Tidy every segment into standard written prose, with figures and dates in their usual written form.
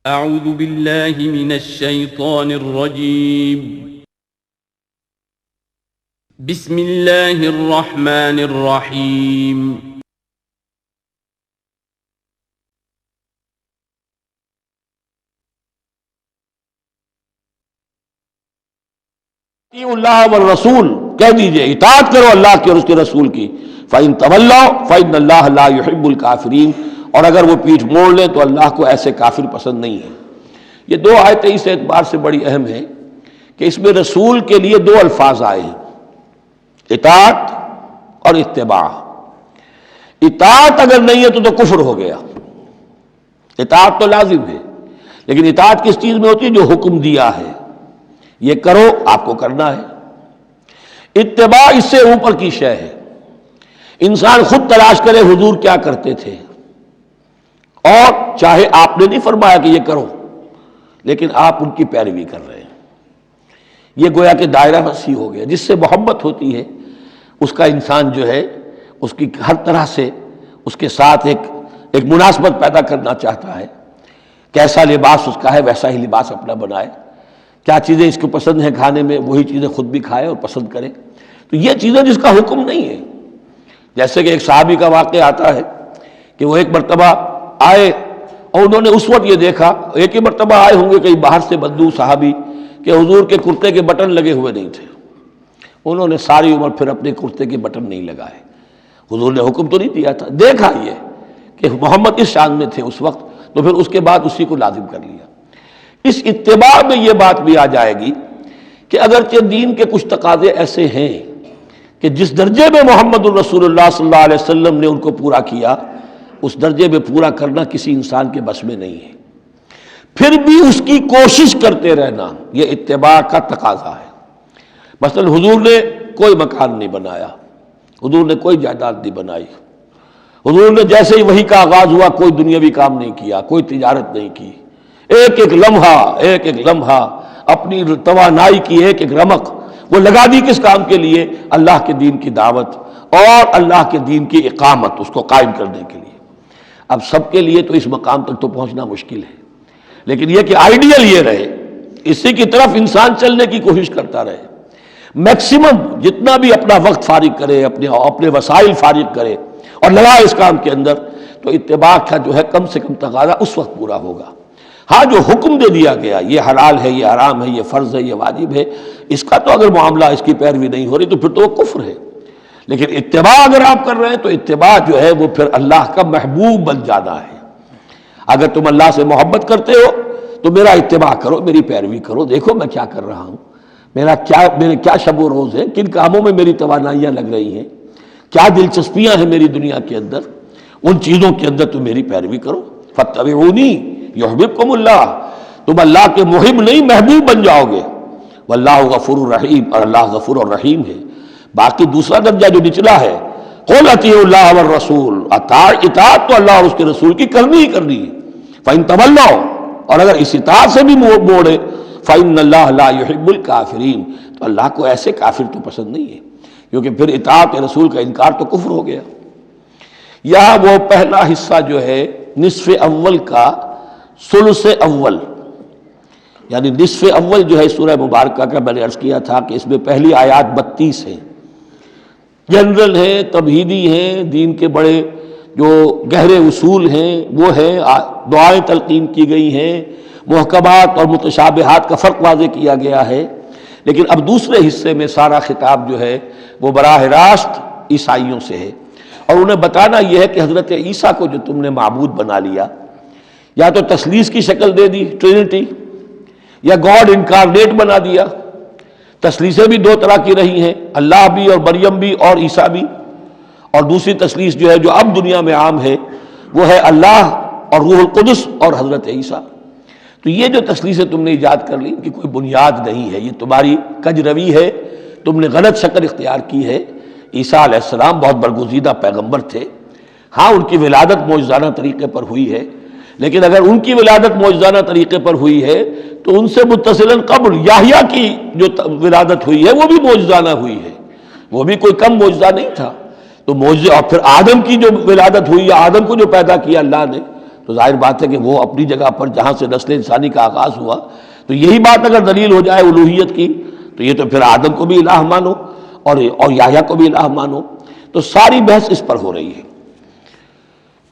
اعوذ باللہ من الشیطان الرجیم بسم اللہ الرحمن الرحیم اللہ والرسول، کہہ دیجئے اطاعت کرو اللہ کی اور اس کے رسول کی. فَإِن تَوَلَّوْا فَإِنَّ اللَّهَ لَا يُحِبُّ الْكَافِرِينَ، اور اگر وہ پیٹھ موڑ لیں تو اللہ کو ایسے کافر پسند نہیں ہے. یہ دو آیتیں اس اعتبار سے بڑی اہم ہیں کہ اس میں رسول کے لیے دو الفاظ آئے ہیں، اطاعت اور اتباع. اطاعت اگر نہیں ہے تو کفر ہو گیا. اطاعت تو لازم ہے، لیکن اطاعت کس چیز میں ہوتی ہے؟ جو حکم دیا ہے یہ کرو، آپ کو کرنا ہے. اتباع اس سے اوپر کی شے ہے. انسان خود تلاش کرے حضور کیا کرتے تھے، اور چاہے آپ نے نہیں فرمایا کہ یہ کرو لیکن آپ ان کی پیروی کر رہے ہیں. یہ گویا کہ دائرہ وسیع ہو گیا. جس سے محبت ہوتی ہے اس کا انسان جو ہے اس کی ہر طرح سے اس کے ساتھ ایک مناسبت پیدا کرنا چاہتا ہے. کیسا لباس اس کا ہے ویسا ہی لباس اپنا بنائے. کیا چیزیں اس کو پسند ہیں کھانے میں وہی چیزیں خود بھی کھائے اور پسند کرے. تو یہ چیزیں جس کا حکم نہیں ہے. جیسے کہ ایک صحابی کا واقعہ آتا ہے کہ وہ ایک مرتبہ آئے اور انہوں نے اس وقت یہ دیکھا، ایک ہی مرتبہ آئے ہوں گے کہیں باہر سے بدو صحابی، کہ حضور کے کرتے کے بٹن لگے ہوئے نہیں تھے. انہوں نے ساری عمر پھر اپنے کرتے کے بٹن نہیں لگائے. حضور نے حکم تو نہیں دیا تھا، دیکھا یہ کہ محمد اس شان میں تھے اس وقت، تو پھر اس کے بعد اسی کو لازم کر لیا. اس اتباع میں یہ بات بھی آ جائے گی کہ اگرچہ دین کے کچھ تقاضے ایسے ہیں کہ جس درجے میں محمد الرسول اللہ صلی اللہ علیہ وسلم نے ان کو پورا کیا، اس درجے میں پورا کرنا کسی انسان کے بس میں نہیں ہے. پھر بھی اس کی کوشش کرتے رہنا یہ اتباع کا تقاضا ہے. مثلا حضور نے کوئی مکان نہیں بنایا، حضور نے کوئی جائیداد نہیں بنائی، حضور نے جیسے ہی وحی کا آغاز ہوا کوئی دنیاوی کام نہیں کیا، کوئی تجارت نہیں کی. ایک ایک لمحہ اپنی توانائی کی ایک ایک رمق وہ لگا دی کس کام کے لیے؟ اللہ کے دین کی دعوت اور اللہ کے دین کی اقامت، اس کو قائم کرنے کے لیے. اب سب کے لیے تو اس مقام تک تو پہنچنا مشکل ہے، لیکن یہ کہ آئیڈیل یہ رہے، اسی کی طرف انسان چلنے کی کوشش کرتا رہے. میکسیمم جتنا بھی اپنا وقت فارغ کرے، اپنے وسائل فارغ کرے اور لگائے اس کام کے اندر، تو اتباع کا جو ہے کم سے کم تقاضا اس وقت پورا ہوگا. ہاں جو حکم دے دیا گیا، یہ حلال ہے، یہ حرام ہے، یہ فرض ہے، یہ واجب ہے، اس کا تو اگر معاملہ اس کی پیروی نہیں ہو رہی تو پھر تو وہ کفر ہے. لیکن اتباع اگر آپ کر رہے ہیں تو اتباع جو ہے وہ پھر اللہ کا محبوب بن جانا ہے. اگر تم اللہ سے محبت کرتے ہو تو میرا اتباع کرو، میری پیروی کرو. دیکھو میں کیا کر رہا ہوں، میرے کیا شب و روز ہیں، کن کاموں میں میری توانائیاں لگ رہی ہیں، کیا دلچسپیاں ہیں میری دنیا کے اندر، ان چیزوں کے اندر تم میری پیروی کرو. فاتبعونی یحببکم اللہ، تم اللہ کے محب نہیں محبوب بن جاؤ گے. واللہ غفور الرحیم، اور اللہ غفور الرحیم ہے. باقی دوسرا درجہ جو نچلا ہے، قل اطیعوا اللہ والرسول، اطاعت تو اللہ اور اس کے رسول کی کرنی ہی کرنی ہے. فإن تولوا، اور اگر اس اطاعت سے بھی موڑے، فإن اللہ لا يحب الکافرین، تو اللہ کو ایسے کافر تو پسند نہیں ہے، کیونکہ پھر اطاعت رسول کا انکار تو کفر ہو گیا. یہاں وہ پہلا حصہ جو ہے نصف اول کا ثلث اول، یعنی نصف اول جو ہے سورہ مبارکہ کا، میں نے عرض کیا تھا کہ اس میں پہلی آیات 32 ہیں، جنرل ہیں، تمہیدی ہیں، دین کے بڑے جو گہرے اصول ہیں وہ ہیں، دعائیں تلقین کی گئی ہیں، محکمات اور متشابہات کا فرق واضح کیا گیا ہے. لیکن اب دوسرے حصے میں سارا خطاب جو ہے وہ براہ راست عیسائیوں سے ہے، اور انہیں بتانا یہ ہے کہ حضرت عیسیٰ کو جو تم نے معبود بنا لیا، یا تو تثلیث کی شکل دے دی ٹرینٹی، یا گاڈ انکارنیٹ بنا دیا. تثلیثیں بھی دو طرح کی رہی ہیں، اللہ بھی اور مریم بھی اور عیسیٰ بھی. اور دوسری تثلیث جو ہے جو اب دنیا میں عام ہے وہ ہے اللہ اور روح القدس اور حضرت عیسیٰ. تو یہ جو تثلیثیں تم نے ایجاد کر لی ان کی کوئی بنیاد نہیں ہے، یہ تمہاری کج روی ہے، تم نے غلط شکل اختیار کی ہے. عیسیٰ علیہ السلام بہت برگزیدہ پیغمبر تھے. ہاں ان کی ولادت معجزانہ طریقے پر ہوئی ہے، لیکن اگر ان کی ولادت معجزانہ طریقے پر ہوئی ہے تو ان سے متصلاً قبل یحییٰ کی جو ولادت ہوئی ہے وہ بھی معجزانہ ہوئی ہے، وہ بھی کوئی کم معجزہ نہیں تھا. تو معجزہ، اور پھر آدم کی جو ولادت ہوئی ہے، آدم کو جو پیدا کیا اللہ نے، تو ظاہر بات ہے کہ وہ اپنی جگہ پر جہاں سے نسل انسانی کا آغاز ہوا، تو یہی بات اگر دلیل ہو جائے الوہیت کی تو یہ تو پھر آدم کو بھی الہ مانو اور یحییٰ کو بھی الہ مانو. تو ساری بحث اس پر ہو رہی ہے.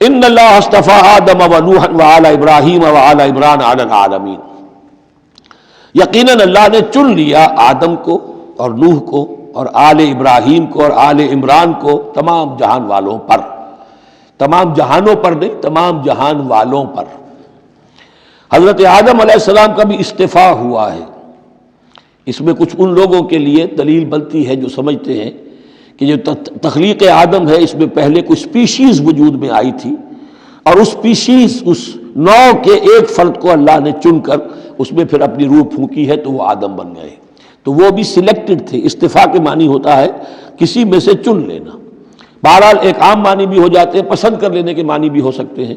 ان اللہ اصطفیٰ آدم و نوحا وآل ابراہیم وآل عمران علی العالمین. یقیناً اللہ نے چن لیا آدم کو اور نوح کو اور آل ابراہیم کو اور آل عمران کو تمام جہان والوں پر. تمام جہانوں پر نہیں، تمام جہان والوں پر. حضرت آدم علیہ السلام کا بھی استفاء ہوا ہے. اس میں کچھ ان لوگوں کے لیے دلیل بنتی ہے جو سمجھتے ہیں کہ جو تخلیق آدم ہے اس میں پہلے کوئی سپیشیز وجود میں آئی تھی اور اس سپیشیز، اس نوع کے ایک فرد کو اللہ نے چن کر اس میں پھر اپنی روح پھونکی ہے تو وہ آدم بن گئے. تو وہ بھی سلیکٹڈ تھے. استفاء کے معنی ہوتا ہے کسی میں سے چن لینا. بہرحال ایک عام معنی بھی ہو جاتے ہیں، پسند کر لینے کے معنی بھی ہو سکتے ہیں.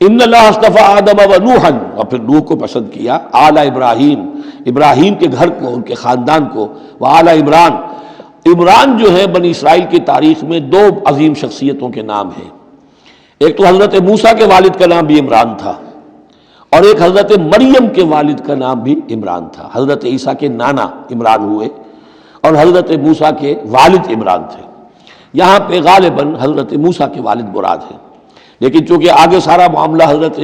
ان اللہ اصطفیٰ آدم و نوحا، اور پھر نوح کو پسند کیا، آل ابراہیم، ابراہیم کے گھر کو، ان کے خاندان کو، وآل عمران. عمران جو ہے بنی اسرائیل کی تاریخ میں دو عظیم شخصیتوں کے نام ہیں. ایک تو حضرت موسیٰ کے والد کا نام بھی عمران تھا اور ایک حضرت مریم کے والد کا نام بھی عمران تھا. حضرت عیسیٰ کے نانا عمران ہوئے اور حضرت موسیٰ کے والد عمران تھے. یہاں پہ غالباً حضرت موسیٰ کے والد مراد ہیں، لیکن چونکہ آگے سارا معاملہ حضرت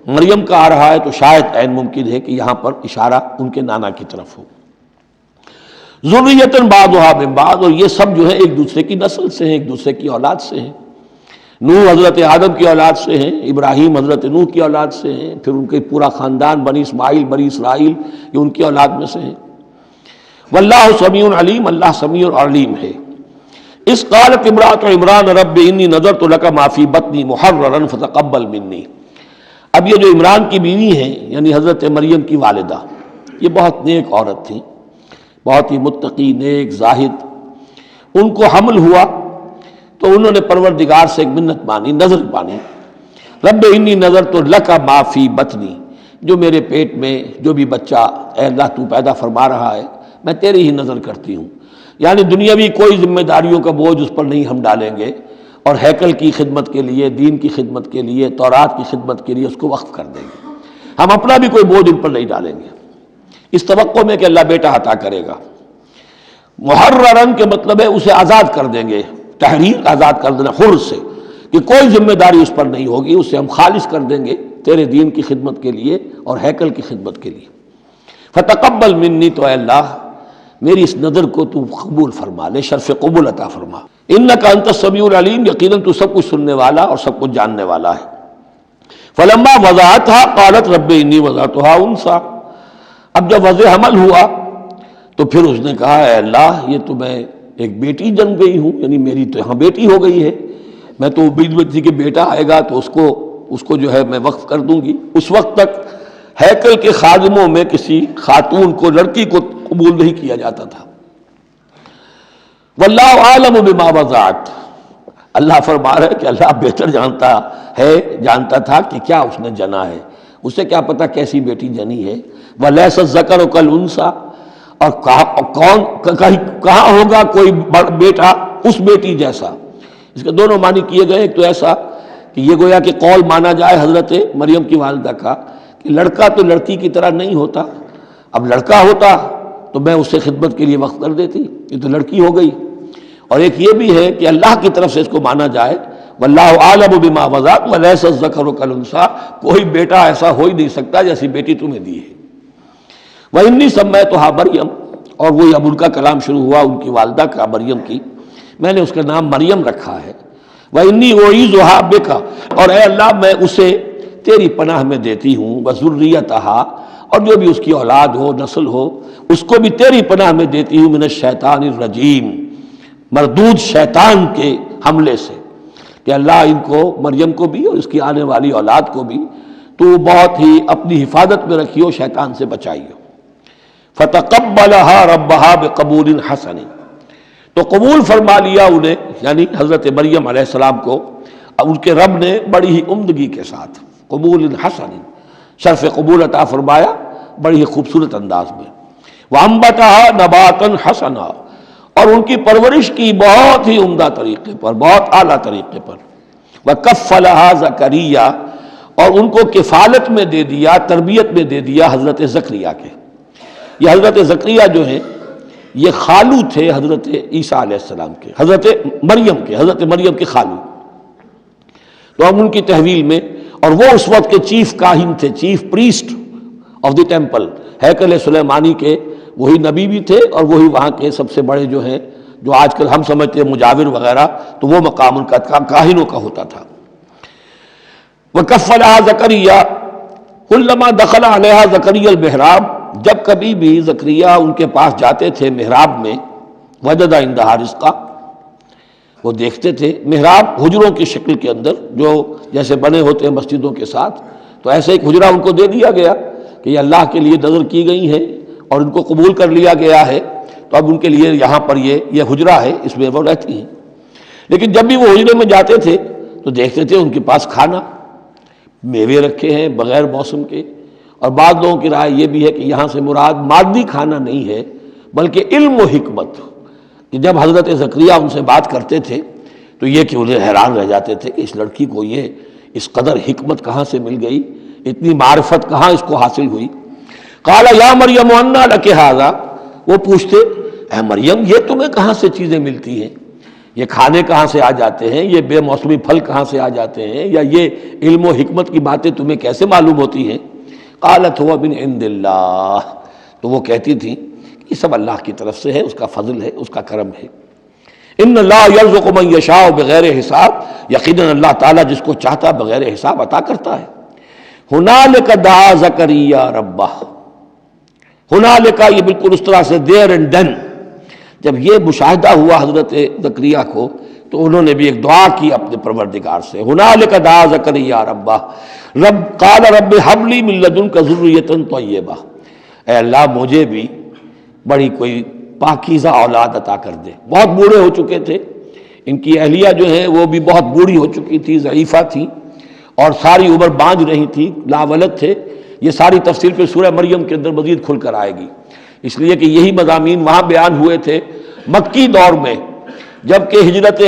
مریم کا آ رہا ہے تو شاید عین ممکن ہے کہ یہاں پر اشارہ ان کے نانا کی طرف ہو. ذریۃ بعضھا من بعض، اور یہ سب جو ہے ایک دوسرے کی نسل سے ہیں، ایک دوسرے کی اولاد سے ہیں. نوح حضرت آدم کی اولاد سے ہیں، ابراہیم حضرت نوح کی اولاد سے ہیں، پھر ان کے پورا خاندان بنی اسماعیل بنی اسرائیل یہ ان کی اولاد میں سے ہیں. واللہ سمیع علیم، اللہ سمیع اور علیم ہے. اس قالت امرأۃ عمران رب انی نذرت لک ما فی بطنی محررا فتقبل منی. اب یہ جو عمران کی بیوی ہیں یعنی حضرت مریم کی والدہ، یہ بہت نیک عورت تھیں، بہت ہی متقی، نیک، زاہد. ان کو حمل ہوا تو انہوں نے پروردگار سے ایک منت مانی، نظر مانی. رب انی نذرت لک ما فی بطنی، جو میرے پیٹ میں جو بھی بچہ اے اللہ تو پیدا فرما رہا ہے میں تیری ہی نظر کرتی ہوں. یعنی دنیاوی کوئی ذمہ داریوں کا بوجھ اس پر نہیں ہم ڈالیں گے اور ہیکل کی خدمت کے لیے، دین کی خدمت کے لیے، تورات کی خدمت کے لیے اس کو وقف کر دیں گے. ہم اپنا بھی کوئی بوجھ ان پر نہیں ڈالیں گے اس توقع میں کہ اللہ بیٹا عطا کرے گا. محررن کے مطلب ہے اسے آزاد کر دیں گے، تحریر آزاد کر دینا، حر سے، کہ کوئی ذمہ داری اس پر نہیں ہوگی، اسے ہم خالص کر دیں گے تیرے دین کی خدمت کے لیے اور ہیکل کی خدمت کے لیے. فتقبل منی، تو اے اللہ میری اس نظر کو تو قبول فرما لے، شرف قبول عطا فرما. انک انت السمیع العلیم، یقیناً تو سب کچھ سننے والا اور سب کچھ جاننے والا ہے. فلما وضعتها قالت رب انی وضعتها انثی، اب جب وضع حمل ہوا تو پھر اس نے کہا اے اللہ یہ تو میں ایک بیٹی جن گئی ہوں، یعنی میری تو یہاں بیٹی ہو گئی ہے. میں تو امید میں تھی کہ بیٹا آئے گا تو اس کو جو ہے میں وقف کر دوں گی. اس وقت تک ہیکل کے خادموں میں کسی خاتون کو، لڑکی کو قبول نہیں کیا جاتا تھا. واللہ عالم بما وضعت، اللہ فرما رہا ہے کہ اللہ بہتر جانتا تھا کہ کیا اس نے جنا ہے. اسے کیا پتا کیسی بیٹی جنی ہے. ولیس الذکر کالانثی، اور کہاں ہوگا کوئی بیٹا اس بیٹی جیسا. اس کے دونوں معنی کیے گئے. ایک تو ایسا کہ یہ گویا کہ قول مانا جائے حضرت مریم کی والدہ کا کہ لڑکا تو لڑکی کی طرح نہیں ہوتا، اب لڑکا ہوتا تو میں اسے خدمت کے لیے وقف کر دیتی، یہ تو لڑکی ہو گئی. اور ایک یہ بھی ہے کہ اللہ کی طرف سے اس کو مانا جائے واللہ عالم بما وضعت ولیس الذکر کالانثی، کوئی بیٹا ایسا ہو ہی نہیں سکتا جیسی بیٹی تمہیں دی ہے. وانی سمیتها مریم، اور وہی اب ان کا کلام شروع ہوا ان کی والدہ کا، مریم کی، میں نے اس کا نام مریم رکھا ہے. وانی اعیذها بک، اور اے اللہ میں اسے تیری پناہ میں دیتی ہوں. وذریتها، اور جو بھی اس کی اولاد ہو، نسل ہو، اس کو بھی تیری پناہ میں دیتی ہوں. من الشیطان الرجیم، مردود شیطان کے حملے سے، کہ اللہ ان کو، مریم کو بھی اور اس کی آنے والی اولاد کو بھی تو بہت ہی اپنی حفاظت میں رکھیو، شیطان سے بچائیو. فتقبلها ربها بقبول حسن، تو قبول فرما لیا انہیں، یعنی حضرت مریم علیہ السلام کو ان کے رب نے بڑی ہی عمدگی کے ساتھ، قبول حسن، شرف قبول عطا فرمایا بڑی ہی خوبصورت انداز میں. وانبتها نباتا حسنا، اور ان کی پرورش کی بہت ہی عمدہ طریقے پر، بہت اعلیٰ طریقے پر. وکفلها زکریا، اور ان کو کفالت میں دے دیا، تربیت میں دے دیا حضرت زکریا کے۔ یہ حضرت زکریا جو ہیں یہ خالو تھے حضرت عیسیٰ علیہ السلام کے، حضرت مریم کے خالو۔ تو اب ان کی تحویل میں، اور وہ اس وقت کے چیف کاہن تھے، chief priest of the temple, ہیکل سلیمانی کے وہی نبی بھی تھے، اور وہی وہاں کے سب سے بڑے جو ہیں، جو آج کل ہم سمجھتے ہیں مجاور وغیرہ، تو وہ مقام ان کا کاہنوں کا ہوتا تھا۔ وَكَفَّلَهَا زَكَرِيَّا كُلَّمَا دَخَلَ عَلَيْهَا زَكَرِيَّا الْمِحْرَابَ، جب کبھی بھی زکریا ان کے پاس جاتے تھے محراب میں، وجد عندها رزقا، وہ دیکھتے تھے محراب حجروں کی شکل کے اندر جو جیسے بنے ہوتے ہیں مسجدوں کے ساتھ، تو ایسے ایک حجرہ ان کو دے دیا گیا کہ یہ اللہ کے لیے نذر کی گئی ہے اور ان کو قبول کر لیا گیا ہے، تو اب ان کے لیے یہاں پر یہ حجرہ ہے، اس میں وہ رہتی ہیں۔ لیکن جب بھی وہ حجرے میں جاتے تھے تو دیکھتے تھے ان کے پاس کھانا، میوے رکھے ہیں بغیر موسم کے، اور بعض لوگوں کی رائے یہ بھی ہے کہ یہاں سے مراد مادی کھانا نہیں ہے بلکہ علم و حکمت، کہ جب حضرت زکریا ان سے بات کرتے تھے تو یہ کہ انہیں حیران رہ جاتے تھے کہ اس لڑکی کو یہ اس قدر حکمت کہاں سے مل گئی، اتنی معرفت کہاں اس کو حاصل ہوئی۔ قال یا مریم انا لک ھذا، وہ پوچھتے اے مریم یہ تمہیں کہاں سے چیزیں ملتی ہیں، یہ کھانے کہاں سے آ جاتے ہیں، یہ بے موسمی پھل کہاں سے آ جاتے ہیں، یا یہ علم و حکمت کی باتیں تمہیں کیسے معلوم ہوتی ہیں؟ قالت هو من عند اللہ، تو وہ کہتی تھی یہ سب اللہ کی طرف سے ہے، اس کا فضل ہے، اس کا کرم ہے۔ ان اللہ یرزق من یشاء بغیر حساب، یقیناً اللہ تعالیٰ جس کو چاہتا بغیر حساب عطا کرتا ہے۔ ہنالک دعا زکریا ربہ، ہنالک یہ بالکل اس طرح سے دیر اینڈ دین، جب یہ مشاہدہ ہوا حضرت زکریا کو تو انہوں نے بھی ایک دعا کی اپنے پروردگار سے۔ ہنالک دعا زکریا ربہ، رب قال رب ہب لی من لدنک ذریۃ طیبہ، اے اللہ مجھے بھی بڑی کوئی پاکیزہ اولاد عطا کر دے۔ بہت بوڑھے ہو چکے تھے، ان کی اہلیہ جو ہے وہ بھی بہت بوڑھی ہو چکی تھی، ضعیفہ تھی، اور ساری عمر بانجھ رہی تھی، لاولد تھے۔ یہ ساری تفصیل پھر سورہ مریم کے اندر مزید کھل کر آئے گی، اس لیے کہ یہی مضامین وہاں بیان ہوئے تھے مکی دور میں، جبکہ ہجرت